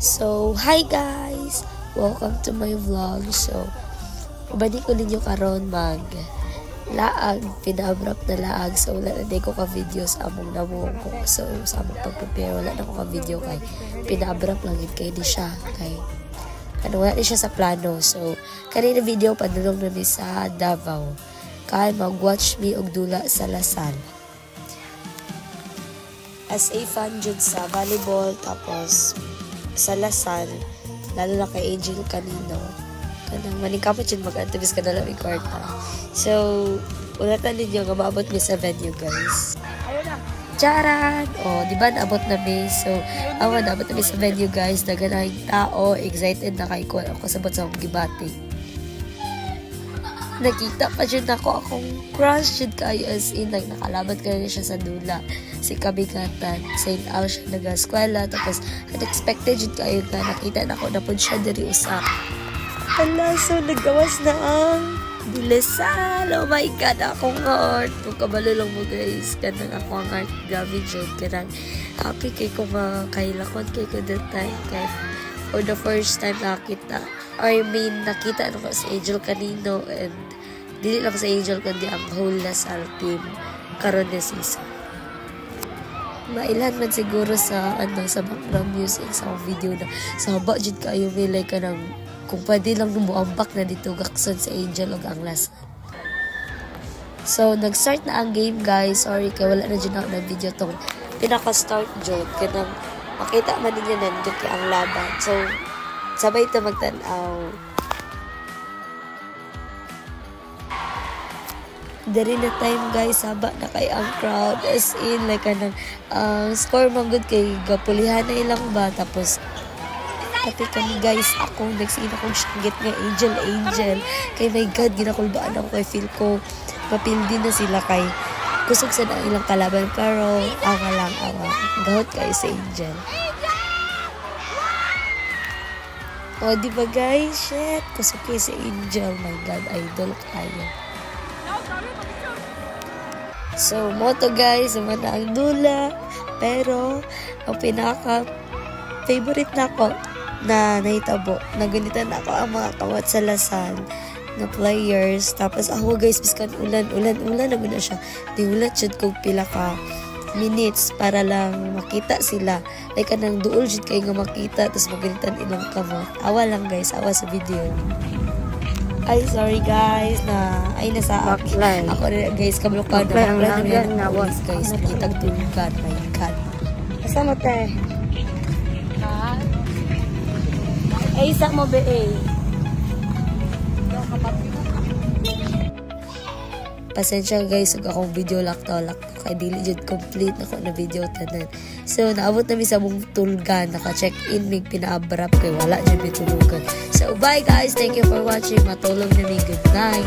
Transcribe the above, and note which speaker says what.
Speaker 1: So, hi guys! Welcome to my vlog. So, balik ko ninyo karon mag laag, pinabrap na laag. So, wala na ko ka-video sa among nabuong ko. So, sa among pag-prepare, wala na ko ka-video kay pinabrap lang yun kay di siya. Kay, wala di siya sa plano. So, kanina video, padulong na ni sa Davao. Kay mag-watch me og dula sa Lasal. As a fan jud sa volleyball, tapos sa Lasal, lalo na kay Angel kanino, kanang maningkamot yun mag-antabis ka na lang yung kwarta. So, ulatan ninyo nga maabot mi sa venue, guys. Charan! O, di ba naabot na mi? So, naabot na mi sa venue, guys. Naganahing tao, excited na kay ko. Ako sabot sa akong gibati. Nakita pa dyan ako akong crush dyan kayo as in, like, nakalaban ka na siya sa dula. Si Kabigatan, St. Al siya nag-eskwela, tapos unexpected dyan kayo na nakita na ako na po siya dari usap. Hala, so nagawas na ang Lasal. Oh my God, akong heart. Kung kabalo lang mo guys, kanang ako ang heart, grabe dyan. Kanang happy kay ko makailakon kay ko that time. Kaya for the first time nakita, nakita na ko sa Angel kanino, and dili lang sa Angel kundi ang whole Lasal team karon na season. Mailan man siguro sa sa background music sa video na sa budget kayo may like ka ng kung pwede lang numuambak na dito gakson sa Angel o ang Lasal. So nag-start na ang game guys. Sorry kay wala na dyan ako ng video tong pinaka-start dyan kanang makita man ninyo nandun kay ang laban. So sabay ito magtanaw. Dari na time guys, haba na kay ang crowd as in like kanang score man good kay gapulihan na ilang ba, tapos pati kami guys, ako nagsiin akong syanggit nga Angel kay my God, ginakulbaan ako kay feel ko mapildi na sila kay kusog sa na ilang kalaban, pero awa gahot kayo sa Angel. O diba guys, shit, kusog kayo sa Angel, my God, idol kayo. So, moto guys, naman na ang dula. Pero, ang pinaka-favorite na ako na nahitabo, nagunitan na ako ang mga kawat sa Lasal na players. Tapos ako guys, biskan ulan na muna siya. Di ulat siya kong pila ka minutes para lang makita sila. Like, kanang duol siya kayo nga makita, tapos magunitan ilang kawat. Awa lang guys, awa sa video. Ay, sorry guys, nasa backline. Ako na guys, kablokan na. Backline ang nawas. Guys, nakitag tulugan. My God. Asa mo, te? Ha? Ay, isa mo, be, Pasensya guys, kung akong video lakto kay dili jud complete na ko na video tanan. So naabot na mi sa mong tulgan, naka-check-in mig pinaabrap kay wala jud mi tulugan. So bye guys, thank you for watching. Matulog na mi, good night.